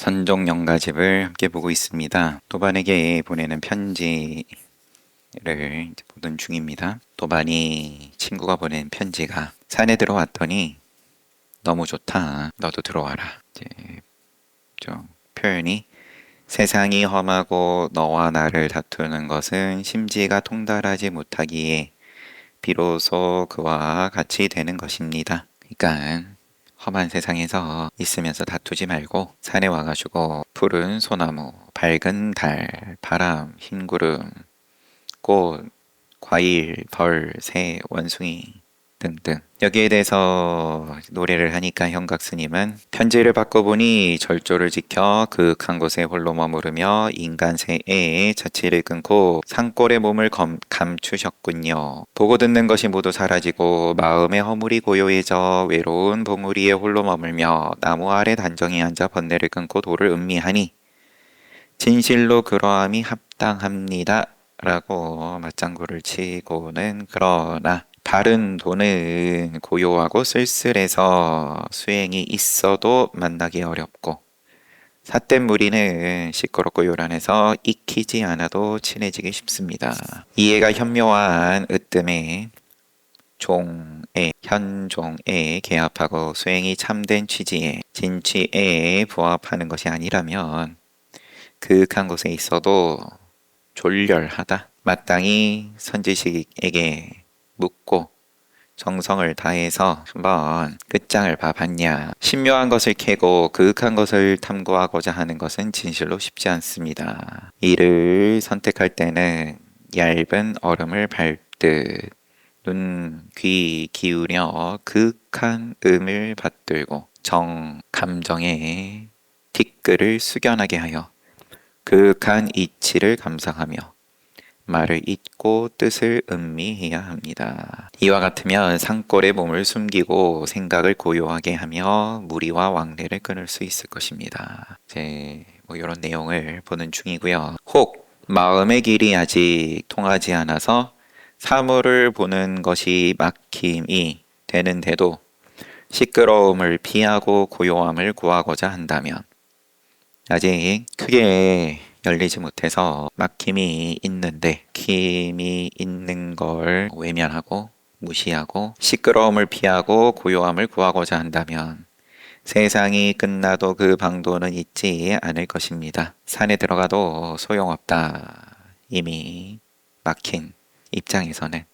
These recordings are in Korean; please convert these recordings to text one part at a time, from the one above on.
선종영가집을 함께 보고 있습니다. 도반에게 보내는 편지를 이제 보던 중입니다. 도반이 친구가 보낸 편지가 산에 들어왔더니 너무 좋다. 너도 들어와라. 이제 좀 표현이 세상이 험하고 너와 나를 다투는 것은 심지가 통달하지 못하기에 비로소 그와 같이 되는 것입니다. 그러니까 험한 세상에서 있으면서 다투지 말고 산에 와가지고 푸른 소나무, 밝은 달, 바람, 흰 구름, 꽃, 과일, 벌, 새, 원숭이 등등. 여기에 대해서 노래를 하니까 현각스님은 편지를 바꿔보니 절조를 지켜 그윽한 곳에 홀로 머무르며 인간 새의 자취를 끊고 산골의 몸을 감추셨군요. 보고 듣는 것이 모두 사라지고 마음의 허물이 고요해져 외로운 봉우리에 홀로 머물며 나무 아래 단정히 앉아 번뇌를 끊고 도를 음미하니 진실로 그러함이 합당합니다. 라고 맞장구를 치고는 그러나 바른 도는 고요하고 쓸쓸해서 수행이 있어도 만나기 어렵고 삿된 무리는 시끄럽고 요란해서 익히지 않아도 친해지기 쉽습니다. 이해가 현묘한 으뜸에 현종에 개합하고 수행이 참된 취지에 진취에 부합하는 것이 아니라면 그윽한 곳에 있어도 졸렬하다. 마땅히 선지식에게 묻고 정성을 다해서 한번 끝장을 봐봤냐. 신묘한 것을 캐고 그윽한 것을 탐구하고자 하는 것은 진실로 쉽지 않습니다. 이를 선택할 때는 얇은 얼음을 밟듯 눈, 귀 기울여 그윽한 음을 받들고 감정의 티끌을 숙연하게 하여 그윽한 이치를 감상하며 말을 잇고 뜻을 음미해야 합니다. 이와 같으면 산골에 몸을 숨기고 생각을 고요하게 하며 무리와 왕래를 끊을 수 있을 것입니다. 이제 이런 내용을 보는 중이고요. 혹 마음의 길이 아직 통하지 않아서 사물을 보는 것이 막힘이 되는데도 시끄러움을 피하고 고요함을 구하고자 한다면 아직 크게 열리지 못해서 막힘이 있는데 막힘이 있는 걸 외면하고 무시하고 시끄러움을 피하고 고요함을 구하고자 한다면 세상이 끝나도 그 방도는 잊지 않을 것입니다. 산에 들어가도 소용없다. 이미 막힌 입장에서는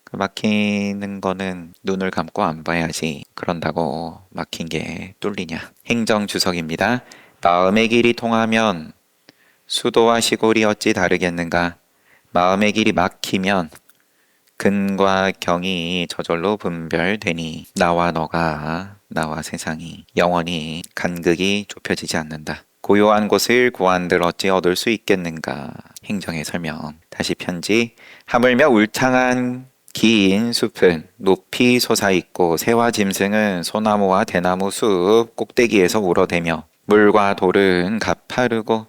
그 막히는 거는 눈을 감고 안 봐야지 그런다고 막힌 게 뚫리냐. 행정주석입니다. 마음의 길이 통하면 수도와 시골이 어찌 다르겠는가. 마음의 길이 막히면 근과 경이 저절로 분별되니 나와 너가 나와 세상이 영원히 간극이 좁혀지지 않는다. 고요한 곳을 구한들 어찌 얻을 수 있겠는가. 행정의 설명. 다시 편지. 하물며 울창한 긴 숲은 높이 솟아있고 새와 짐승은 소나무와 대나무 숲 꼭대기에서 울어대며 물과 돌은 가파르고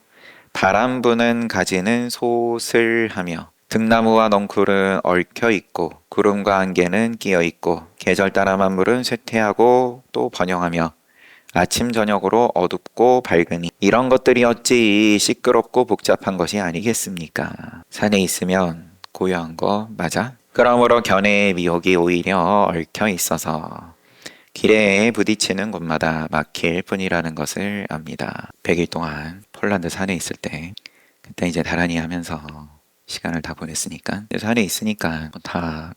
바람 부는 가지는 소슬하며 등나무와 넝쿨은 얽혀있고 구름과 안개는 끼어있고 계절 따라 만물은 쇠퇴하고 또 번영하며 아침 저녁으로 어둡고 밝으니 이런 것들이 어찌 시끄럽고 복잡한 것이 아니겠습니까? 산에 있으면 고요한 거 맞아? 그러므로 견해의 미혹이 오히려 얽혀 있어서 길에 부딪히는 곳마다 막힐 뿐이라는 것을 압니다. 100일 동안 폴란드 산에 있을 때 그때 이제 나란히 하면서 시간을 다 보냈으니까 산에 있으니까 다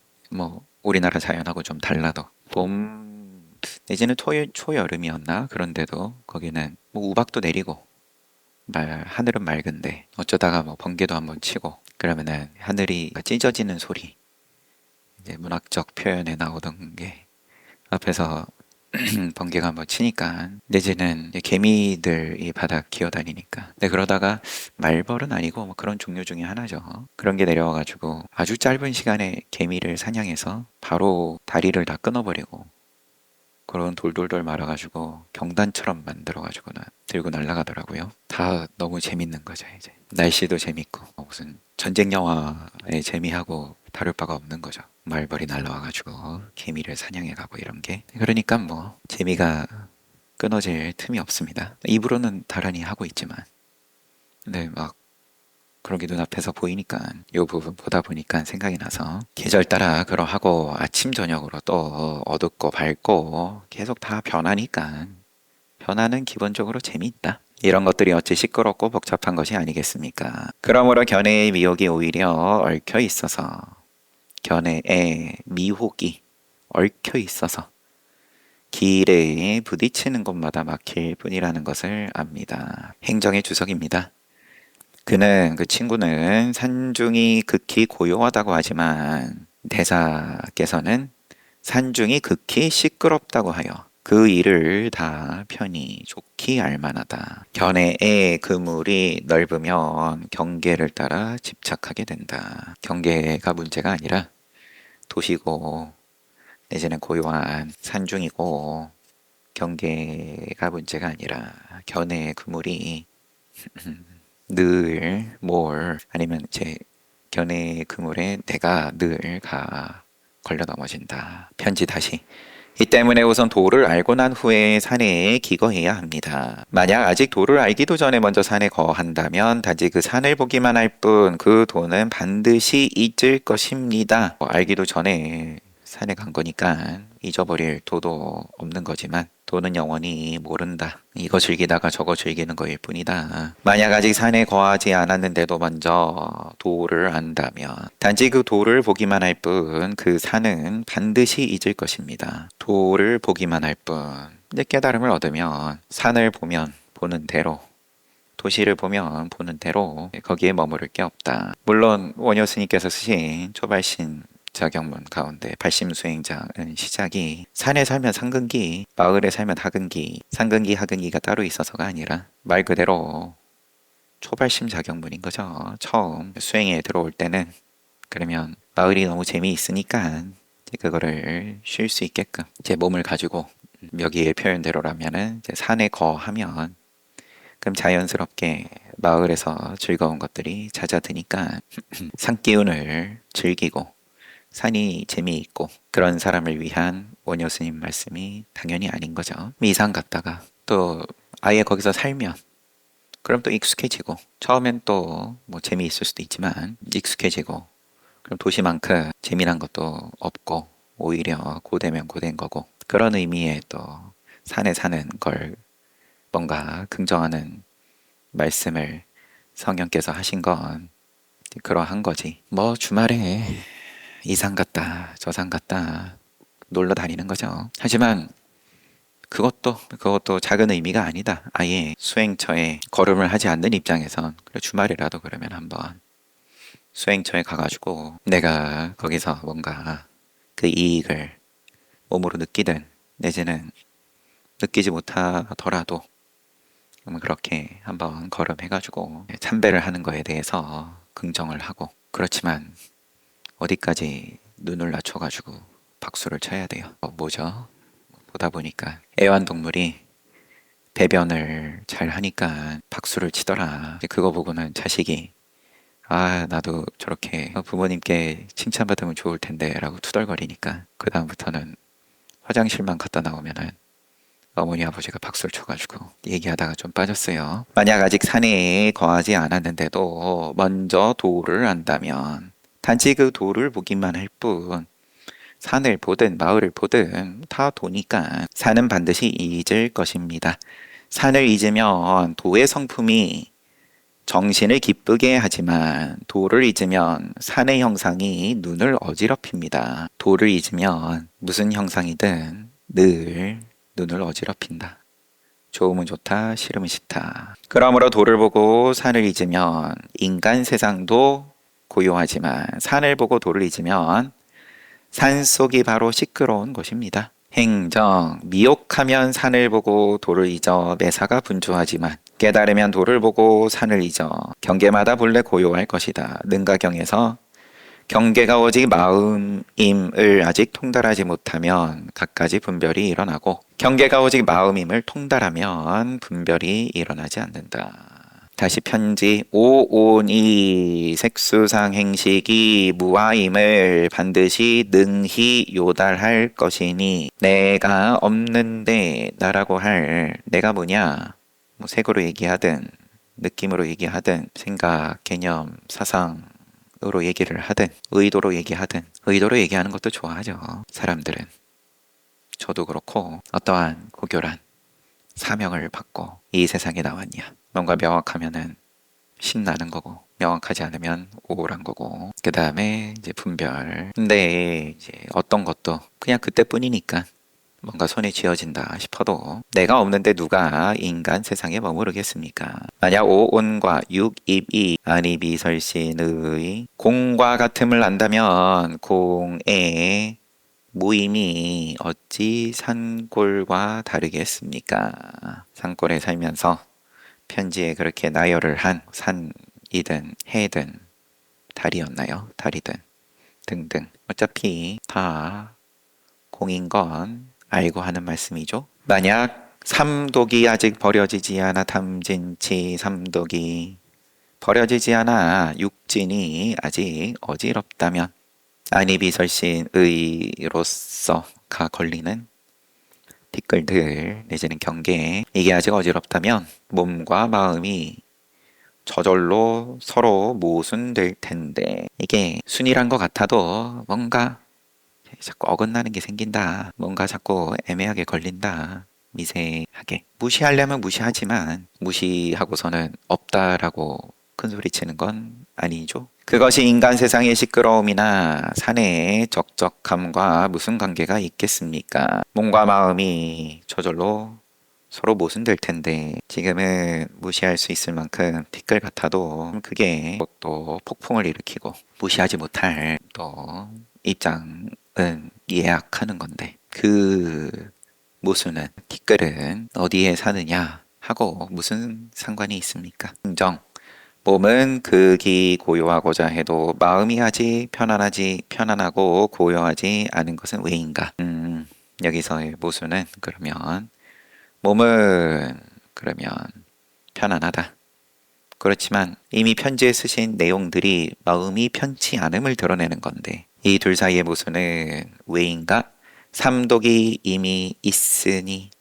우리나라 자연하고 좀 달라도 봄 내지는 초여름이었나? 그런데도 거기는 우박도 내리고 하늘은 맑은데 어쩌다가 번개도 한번 치고 그러면은 하늘이 찢어지는 소리 이제 문학적 표현에 나오던 게 앞에서 번개가 한번 치니까 내지는 개미들이 바닥 기어다니니까 근데 그러다가 말벌은 아니고 그런 종류 중에 하나죠. 그런 게 내려와가지고 아주 짧은 시간에 개미를 사냥해서 바로 다리를 다 끊어버리고 그런 돌돌돌 말아가지고 경단처럼 만들어가지고는 들고 날아가더라고요. 다 너무 재밌는 거죠. 이제 날씨도 재밌고 무슨 전쟁 영화의 재미하고 다를 바가 없는 거죠. 말벌이 날라와가지고 개미를 사냥해가고 이런 게 그러니까 재미가 끊어질 틈이 없습니다. 입으로는 다란히 하고 있지만, 근데 막 그런 게 눈앞에서 보이니까 이 부분 보다 보니까 생각이 나서 계절 따라 그러하고 아침 저녁으로 또 어둡고 밝고 계속 다 변하니까 변화는 기본적으로 재미있다. 이런 것들이 어찌 시끄럽고 복잡한 것이 아니겠습니까? 그러므로 견해의 미혹이 오히려 얽혀 있어서 견해의 미혹이 얽혀 있어서 길에 부딪히는 곳마다 막힐 뿐이라는 것을 압니다. 행정의 주석입니다. 그 친구는 산중이 극히 고요하다고 하지만 대사께서는 산중이 극히 시끄럽다고 하여 그 일을 다 편히 좋게 알만하다. 견해의 그물이 넓으면 경계를 따라 집착하게 된다. 경계가 문제가 아니라 도시고 내지는 고요한 산중이고 경계가 문제가 아니라 견해의 그물이 늘 아니면 제 견해의 그물에 내가 늘 걸려 넘어진다. 편지 다시. 이 때문에 우선 도를 알고 난 후에 산에 기거해야 합니다. 만약 아직 도를 알기도 전에 먼저 산에 거한다면 단지 그 산을 보기만 할 뿐 그 도는 반드시 잊을 것입니다. 알기도 전에 산에 간 거니까 잊어버릴 도도 없는 거지만 도는 영원히 모른다. 이거 즐기다가 저거 즐기는 거일 뿐이다. 만약 아직 산에 거하지 않았는데도 먼저 도를 안다면 단지 그 도를 보기만 할 뿐 그 산은 반드시 잊을 것입니다. 도를 보기만 할 뿐. 근데 깨달음을 얻으면 산을 보면 보는 대로 도시를 보면 보는 대로 거기에 머무를 게 없다. 물론 원효 스님께서 쓰신 초발신 자경문 가운데 발심수행자는 시작이 산에 살면 상근기, 마을에 살면 하근기, 상근기, 하근기가 따로 있어서가 아니라 말 그대로 초발심 자경문인 거죠. 처음 수행에 들어올 때는 그러면 마을이 너무 재미있으니까 이제 그거를 쉴 수 있게끔 제 몸을 가지고 여기의 표현대로라면은 이제 산에 거하면 그럼 자연스럽게 마을에서 즐거운 것들이 잦아드니까 산 기운을 즐기고 산이 재미있고 그런 사람을 위한 원효 스님 말씀이 당연히 아닌 거죠. 이상 갔다가 또 아예 거기서 살면 그럼 또 익숙해지고 처음엔 또 뭐 재미있을 수도 있지만 익숙해지고 그럼 도시만큼 재미난 것도 없고 오히려 고되면 고된 거고 그런 의미의 또 산에 사는 걸 뭔가 긍정하는 말씀을 성령께서 하신 건 그러한 거지. 뭐 주말에 이산 갔다 저산 갔다 놀러 다니는 거죠. 하지만 그것도 작은 의미가 아니다. 아예 수행처에 걸음을 하지 않는 입장에선 그래 주말이라도 그러면 한번 수행처에 가가지고 내가 거기서 뭔가 그 이익을 몸으로 느끼든 내지는 느끼지 못하더라도 그렇게 한번 걸음해가지고 참배를 하는 거에 대해서 긍정을 하고 그렇지만 어디까지 눈을 낮춰가지고 박수를 쳐야 돼요. 뭐죠? 보다 보니까 애완동물이 배변을 잘 하니까 박수를 치더라. 그거 보고는 자식이 나도 저렇게 부모님께 칭찬받으면 좋을 텐데 라고 투덜거리니까 그 다음부터는 화장실만 갔다 나오면은 어머니 아버지가 박수를 쳐가지고 얘기하다가 좀 빠졌어요. 만약 아직 산에 거하지 않았는데도 먼저 도를 안다면 단지 그 도를 보기만 할 뿐 산을 보든 마을을 보든 다 도니까 산은 반드시 잊을 것입니다. 산을 잊으면 도의 성품이 정신을 기쁘게 하지만 도를 잊으면 산의 형상이 눈을 어지럽힙니다. 도를 잊으면 무슨 형상이든 늘 눈을 어지럽힌다. 좋으면 좋다, 싫으면 싫다. 그러므로 도를 보고 산을 잊으면 인간 세상도 고요하지만 산을 보고 도를 잊으면 산속이 바로 시끄러운 곳입니다. 행정, 미혹하면 산을 보고 도를 잊어 매사가 분주하지만 깨달으면 도를 보고 산을 잊어 경계마다 본래 고요할 것이다. 능가경에서 경계가 오직 마음임을 아직 통달하지 못하면 갖가지 분별이 일어나고 경계가 오직 마음임을 통달하면 분별이 일어나지 않는다. 다시 편지. 오온이 색수상 행식이 무아임을 반드시 능히 요달할 것이니 내가 없는데 나라고 할 내가 뭐냐? 뭐 색으로 얘기하든 느낌으로 얘기하든 생각, 개념, 사상으로 얘기를 하든 의도로 얘기하든 의도로 얘기하는 것도 좋아하죠. 사람들은. 저도 그렇고 어떠한 고교란 사명을 받고 이 세상에 나왔냐. 뭔가 명확하면은 신나는 거고 명확하지 않으면 우울한 거고 그 다음에 이제 분별. 근데 이제 어떤 것도 그냥 그때뿐이니까 뭔가 손에 쥐어진다 싶어도 내가 없는데 누가 인간 세상에 머무르겠습니까? 만약 오온과 육입이 안이비설신의 공과 같음을 안다면 공의 무임이 어찌 산골과 다르겠습니까? 산골에 살면서 편지에 그렇게 나열을 한 산이든 해든 달이었나요? 달이든 등등 어차피 다 공인 건 알고 하는 말씀이죠. 만약 삼독이 아직 버려지지 않아 탐진치 삼독이 버려지지 않아 육진이 아직 어지럽다면 안이비설신의로서가 걸리는 티끌들 내지는 경계 이게 아직 어지럽다면 몸과 마음이 저절로 서로 모순될 텐데 이게 순이란 것 같아도 뭔가 자꾸 어긋나는 게 생긴다. 뭔가 자꾸 애매하게 걸린다. 미세하게. 무시하려면 무시하지만 무시하고서는 없다라고 큰소리 치는 건 아니죠. 그것이 인간 세상의 시끄러움이나 산의 적적함과 무슨 관계가 있겠습니까? 몸과 마음이 저절로 서로 모순될 텐데 지금은 무시할 수 있을 만큼 티끌 같아도 그게 또 폭풍을 일으키고 무시하지 못할 또 입장은 예약하는 건데 그 모순은 티끌은 어디에 사느냐 하고 무슨 상관이 있습니까? 인정. 몸은 극이 고요하고자 해도 마음이 아직 편안하고 고요하지 않은 것은 왜인가? 여기서의 모순은 그러면 몸은 그러면 편안하다. 그렇지만 이미 편지에 쓰신 내용들이 마음이 편치 않음을 드러내는 건데 이 둘 사이의 모순은 왜인가? 삼독이 이미 있으니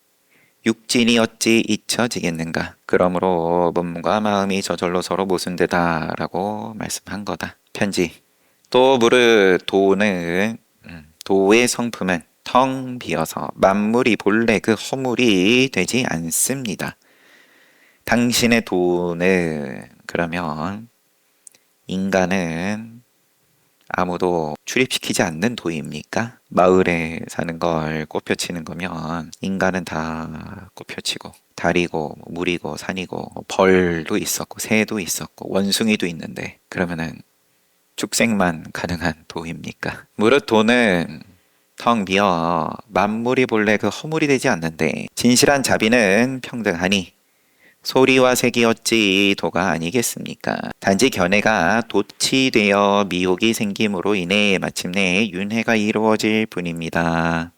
육진이 어찌 잊혀지겠는가? 그러므로 몸과 마음이 저절로 서로 모순되다라고 말씀한 거다. 편지. 또 무릇 도의 성품은 텅 비어서 만물이 본래 그 허물이 되지 않습니다. 당신의 도는 그러면 인간은 아무도 출입시키지 않는 도입니까? 마을에 사는 걸 꽃펴치는 거면 인간은 다 꽃펴치고 달이고 물이고 산이고 벌도 있었고 새도 있었고 원숭이도 있는데 그러면은 축생만 가능한 도입니까? 무릇 도는 텅 비어 만물이 본래 그 허물이 되지 않는데 진실한 자비는 평등하니 소리와 색이 어찌 도가 아니겠습니까? 단지 견해가 도치되어 미혹이 생김으로 인해 마침내 윤회가 이루어질 뿐입니다.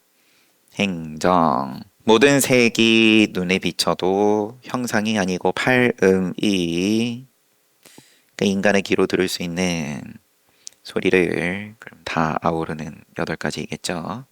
행정. 모든 색이 눈에 비쳐도 형상이 아니고 팔음이 인간의 귀로 들을 수 있는 소리를 그럼 다 아우르는 8가지이겠죠.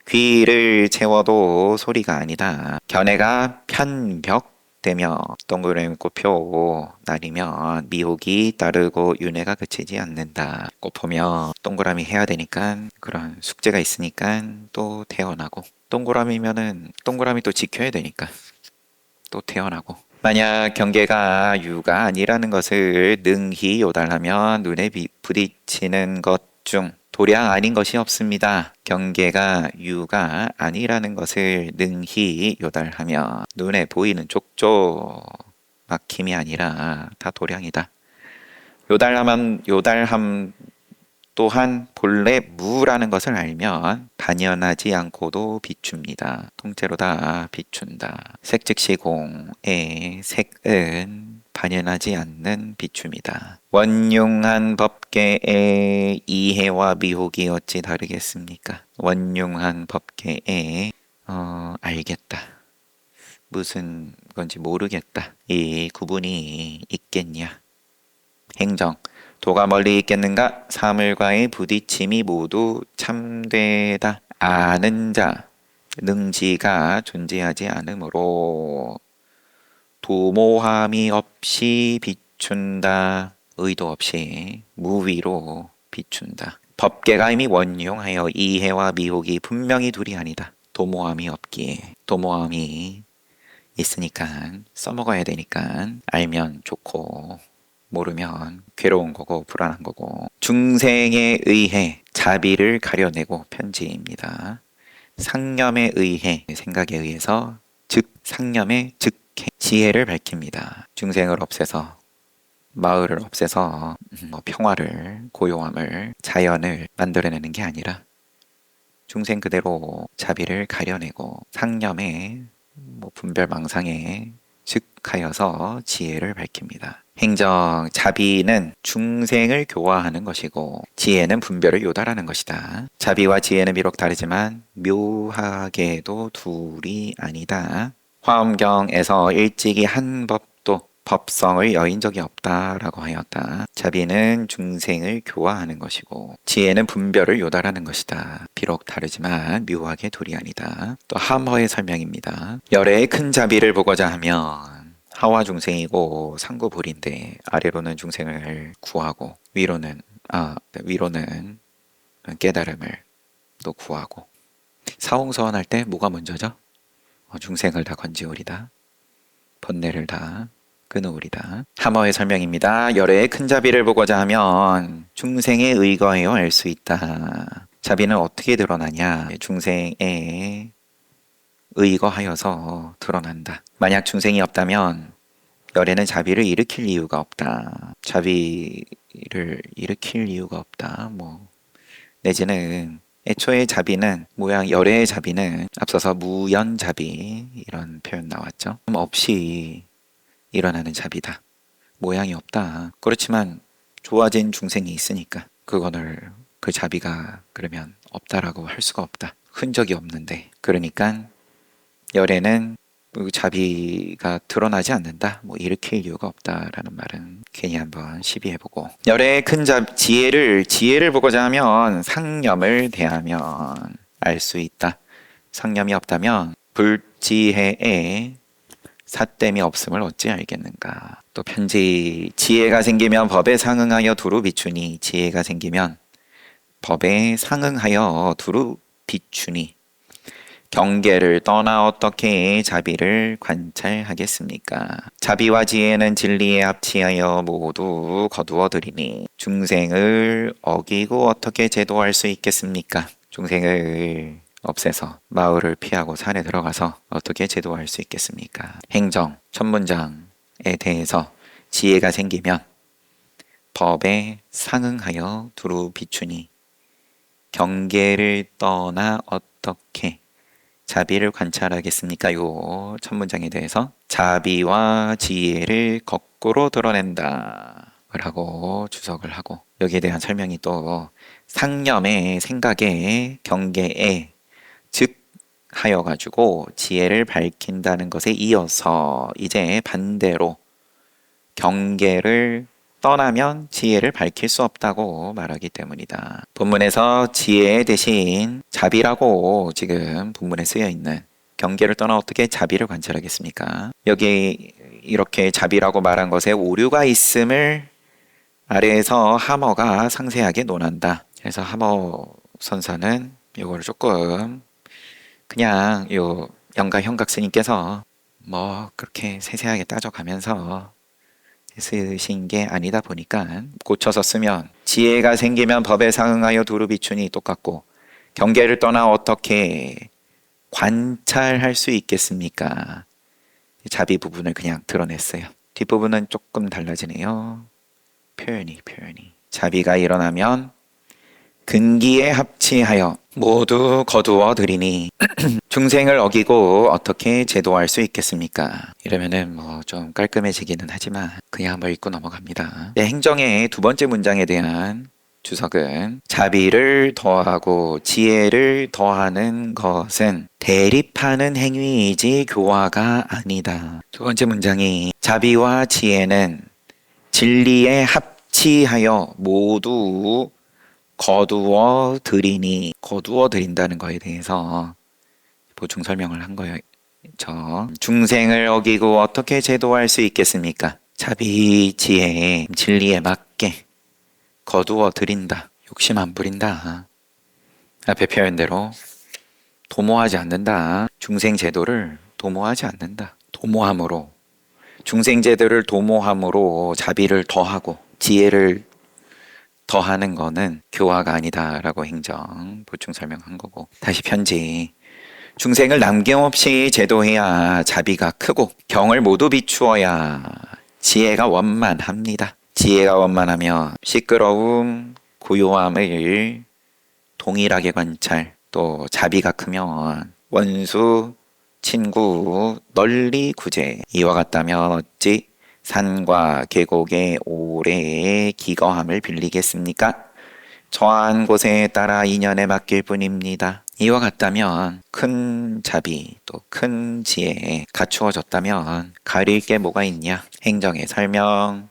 귀를 채워도 소리가 아니다. 견해가 편벽되며 동그라미 꽃표 날이면 미혹이 따르고 윤회가 그치지 않는다. 꽃 보면 동그라미 해야 되니까 그런 숙제가 있으니까 또 태어나고 동그라미면은 동그라미 또 지켜야 되니까 또 태어나고 만약 경계가 유가 아니라는 것을 능히 요달하면 눈에 부딪히는 것 중 도량 아닌 것이 없습니다. 경계가 유가 아니라는 것을 능히 요달하면 눈에 보이는 족조 막힘이 아니라 다 도량이다. 요달함 또한 본래 무라는 것을 알면 반연하지 않고도 비춥니다. 통째로 다 비춘다. 색 즉시 공의 색은 반연하지 않는 비춤이다. 원융한 법계의 이해와 미혹이 어찌 다르겠습니까? 원융한 법계의 알겠다. 무슨 건지 모르겠다. 이 구분이 있겠냐. 행정. 도가 멀리 있겠는가? 사물과의 부딪힘이 모두 참되다. 아는 자. 능지가 존재하지 않으므로 도모함이 없이 비춘다. 의도 없이 무위로 비춘다. 법계가 이미 원용하여 이해와 미혹이 분명히 둘이 아니다. 도모함이 없기에 도모함이 있으니까 써먹어야 되니까 알면 좋고 모르면 괴로운 거고 불안한 거고. 중생에 의해 자비를 가려내고 편지입니다. 상념에 의해 생각에 의해서 즉 상념의 즉해 지혜를 밝힙니다. 중생을 없애서 마을을 없애서 평화를 고요함을 자연을 만들어내는 게 아니라 중생 그대로 자비를 가려내고 상념에 분별망상에 즉하여서 지혜를 밝힙니다. 행정 자비는 중생을 교화하는 것이고 지혜는 분별을 요달하는 것이다. 자비와 지혜는 비록 다르지만 묘하게도 둘이 아니다. 화엄경에서 일찍이 한 법도 법성을 여인 적이 없다라고 하였다. 자비는 중생을 교화하는 것이고 지혜는 분별을 요달하는 것이다. 비록 다르지만 묘하게 둘이 아니다. 또 함허의 설명입니다. 열애의 큰 자비를 보고자 하면 하와 중생이고 상구불인데 아래로는 중생을 구하고 위로는 깨달음을 또 구하고 사홍서원할 때 뭐가 먼저죠? 중생을 다 건지오리다. 번뇌를 다 끊어오리다. 함어의 설명입니다. 열애의 큰 자비를 보고자 하면 중생에 의거하여 알 수 있다. 자비는 어떻게 드러나냐? 중생에 의거하여서 드러난다. 만약 중생이 없다면 열애는 자비를 일으킬 이유가 없다. 자비를 일으킬 이유가 없다. 내지는 애초에 자비는 열애의 자비는 앞서서 무연자비 이런 표현 나왔죠. 없이 일어나는 자비다. 모양이 없다. 그렇지만 좋아진 중생이 있으니까 그 자비가 그러면 없다라고 할 수가 없다. 흔적이 없는데 그러니까 열애는 자비가 드러나지 않는다. 일으킬 이유가 없다라는 말은 괜히 한번 시비해보고 열애의 큰 지혜를 보고자 하면 상념을 대하면 알 수 있다. 상념이 없다면 불지혜에 사땜이 없음을 어찌 알겠는가. 또 편지 지혜가 생기면 법에 상응하여 두루 비추니 지혜가 생기면 법에 상응하여 두루 비추니 경계를 떠나 어떻게 자비를 관찰하겠습니까? 자비와 지혜는 진리에 합치하여 모두 거두어들이니 중생을 어기고 어떻게 제도할 수 있겠습니까? 중생을 없애서 마을을 피하고 산에 들어가서 어떻게 제도할 수 있겠습니까? 행정, 첫 문장에 대해서 지혜가 생기면 법에 상응하여 두루 비추니 경계를 떠나 어떻게 자비를 관찰하겠습니까? 요 첫 문장에 대해서 자비와 지혜를 거꾸로 드러낸다 라고 주석을 하고 여기에 대한 설명이 또 상념의 생각에 경계에 즉 하여 가지고 지혜를 밝힌다는 것에 이어서 이제 반대로 경계를 떠나면 지혜를 밝힐 수 없다고 말하기 때문이다. 본문에서 지혜 대신 자비라고 지금 본문에 쓰여 있는 경계를 떠나 어떻게 자비를 관찰하겠습니까? 여기 이렇게 자비라고 말한 것에 오류가 있음을 아래에서 함어가 상세하게 논한다. 그래서 함어 선사는 이거를 조금 그냥 영가 형각 스님께서 그렇게 세세하게 따져가면서 쓰신 게 아니다 보니까 고쳐서 쓰면 지혜가 생기면 법에 상응하여 두루 비추니 똑같고 경계를 떠나 어떻게 관찰할 수 있겠습니까? 자비 부분을 그냥 드러냈어요. 뒷부분은 조금 달라지네요. 표현이 자비가 일어나면 근기에 합치하여 모두 거두어 들이니 중생을 어기고 어떻게 제도할 수 있겠습니까? 이러면은 좀 깔끔해지기는 하지만 그냥 한번 읽고 넘어갑니다. 행정의 두 번째 문장에 대한 주석은 자비를 더하고 지혜를 더하는 것은 대립하는 행위이지 교화가 아니다. 두 번째 문장이 자비와 지혜는 진리에 합치하여 모두 거두어 들이니, 거두어 들인다는 거에 대해서 보충 설명을 한 거예요. 중생을 어기고 어떻게 제도할 수 있겠습니까? 자비, 지혜에 진리에 맞게 거두어 들인다. 욕심 안 부린다. 앞에 표현대로 도모하지 않는다. 중생 제도를 도모하지 않는다. 도모함으로, 중생 제도를 도모함으로 자비를 더하고 지혜를 더하는 거는 교화가 아니다라고 행정 보충 설명한 거고. 다시 편지. 중생을 남김없이 제도해야 자비가 크고 경을 모두 비추어야 지혜가 원만합니다. 지혜가 원만하면 시끄러움, 고요함을 동일하게 관찰, 또 자비가 크면 원수, 친구, 널리 구제. 이와 같다면 어찌 산과 계곡의 오래의 기거함을 빌리겠습니까? 처한 곳에 따라 인연에 맡길 뿐입니다. 이와 같다면 큰 자비 또 큰 지혜에 갖추어졌다면 가릴 게 뭐가 있냐? 행정의 설명.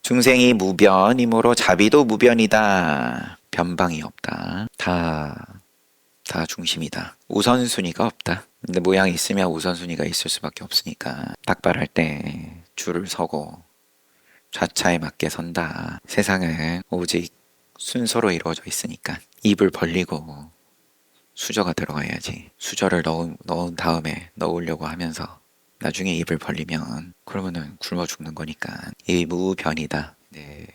중생이 무변이므로 자비도 무변이다. 변방이 없다. 다 중심이다. 우선순위가 없다. 근데 모양이 있으면 우선순위가 있을 수밖에 없으니까 닭발할 때 줄을 서고 좌차에 맞게 선다. 세상은 오직 순서로 이루어져 있으니까 입을 벌리고 수저가 들어가야지. 수저를 넣은 다음에 넣으려고 하면서 나중에 입을 벌리면 그러면은 굶어 죽는 거니까 이 무변이다. 네.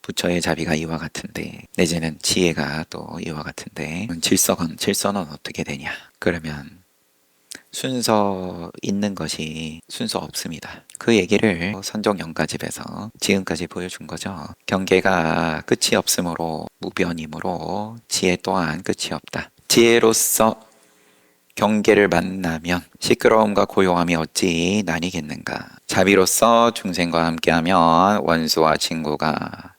부처의 자비가 이와 같은데 내지는 지혜가 또 이와 같은데 질서는 어떻게 되냐? 그러면 순서 있는 것이 순서 없습니다. 그 얘기를 선종영가집에서 지금까지 보여준 거죠. 경계가 끝이 없으므로 무변이므로 지혜 또한 끝이 없다. 지혜로서 경계를 만나면 시끄러움과 고요함이 어찌 나뉘겠는가. 자비로서 중생과 함께하면 원수와 친구가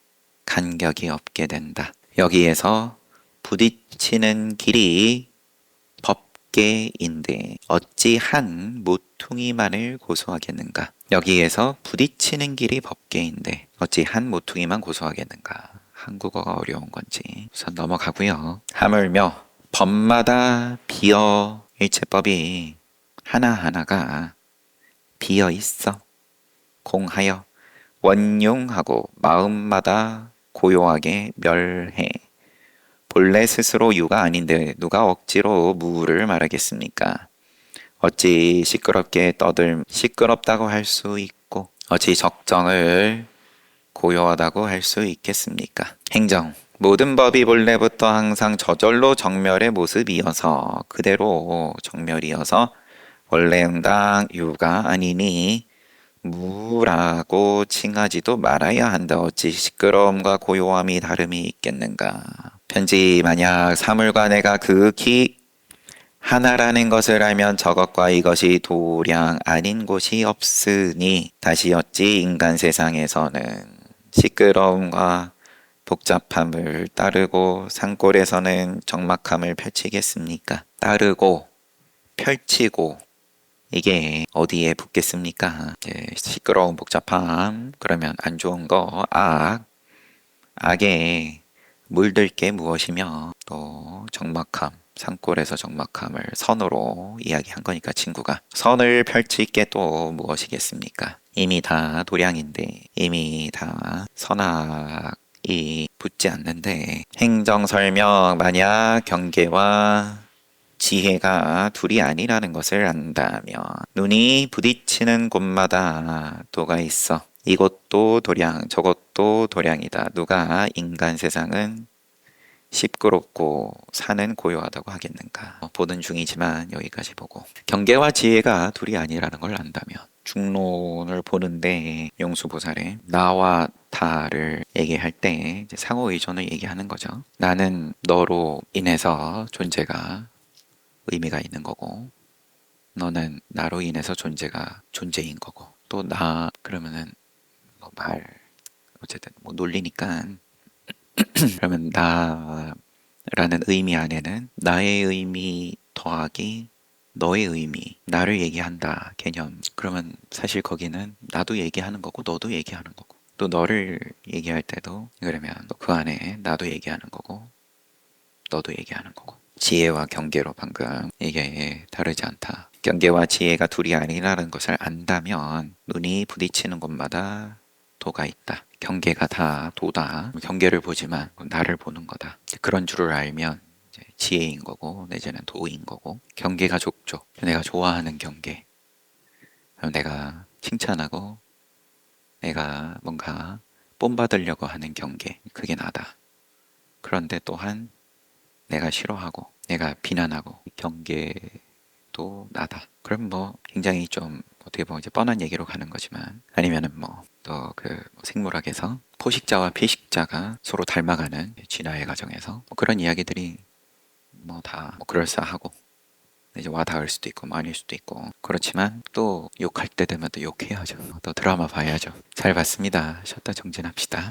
간격이 없게 된다. 여기에서 부딪히는 길이 법계인데 어찌 한 모퉁이만을 고소하겠는가. 여기에서 부딪히는 길이 법계인데 어찌 한 모퉁이만 고소하겠는가. 한국어가 어려운 건지 우선 넘어가고요. 하물며 법마다 비어 일체법이 하나하나가 비어 있어 공하여 원용하고 마음마다 고요하게 멸해. 본래 스스로 유가 아닌데 누가 억지로 무를 말하겠습니까? 어찌 시끄럽다고 할 수 있고 어찌 적정을 고요하다고 할 수 있겠습니까? 행정. 모든 법이 본래부터 항상 저절로 정멸의 모습이어서 그대로 정멸이어서 원래 응당 유가 아니니 무라고 칭하지도 말아야 한다. 어찌 시끄러움과 고요함이 다름이 있겠는가. 편지. 만약 사물과 내가 극히 하나라는 것을 알면 저것과 이것이 도량 아닌 곳이 없으니 다시 어찌 인간 세상에서는 시끄러움과 복잡함을 따르고 산골에서는 적막함을 펼치겠습니까? 따르고 펼치고 이게 어디에 붙겠습니까? 시끄러운 복잡함 그러면 안 좋은 거 악에 물들 게 무엇이며 또 적막함 산골에서 적막함을 선으로 이야기한 거니까 친구가 선을 펼칠 게 또 무엇이겠습니까? 이미 다 도량인데 이미 다 선악이 붙지 않는데 행정 설명. 만약 경계와 지혜가 둘이 아니라는 것을 안다면 눈이 부딪히는 곳마다 도가 있어. 이것도 도량 저것도 도량이다. 누가 인간 세상은 시끄럽고 산은 고요하다고 하겠는가. 보는 중이지만 여기까지 보고 경계와 지혜가 둘이 아니라는 걸 안다면 중론을 보는데 용수보살의 나와 다를 얘기할 때 이제 상호 의존을 얘기하는 거죠. 나는 너로 인해서 존재가 의미가 있는 거고 너는 나로 인해서 존재가 존재인 거고 또 나 그러면은 어쨌든 논리니까 그러면 나라는 의미 안에는 나의 의미 더하기 너의 의미, 나를 얘기한다 개념. 그러면 사실 거기는 나도 얘기하는 거고 너도 얘기하는 거고 또 너를 얘기할 때도 그러면 또 그 안에 나도 얘기하는 거고 너도 얘기하는 거고. 지혜와 경계로 방금 이게 다르지 않다. 경계와 지혜가 둘이 아니라는 것을 안다면 눈이 부딪히는 곳마다 도가 있다. 경계가 다 도다. 경계를 보지만 나를 보는 거다. 그런 줄을 알면 이제 지혜인 거고 내지는 도인 거고. 경계가 좁죠. 내가 좋아하는 경계. 그럼 내가 칭찬하고 내가 뭔가 본받으려고 하는 경계. 그게 나다. 그런데 또한 내가 싫어하고 내가 비난하고 경계도 나다. 그럼 뭐 굉장히 좀 어떻게 보면 이제 뻔한 얘기로 가는 거지만 아니면은 뭐 또 그 생물학에서 포식자와 피식자가 서로 닮아가는 진화의 과정에서 뭐 그런 이야기들이 뭐 다 뭐 그럴싸하고 이제 와 닿을 수도 있고 뭐 아닐 수도 있고 그렇지만 또 욕할 때 되면 또 욕해야죠. 또 드라마 봐야죠. 잘 봤습니다. 쉬었다 정진합시다.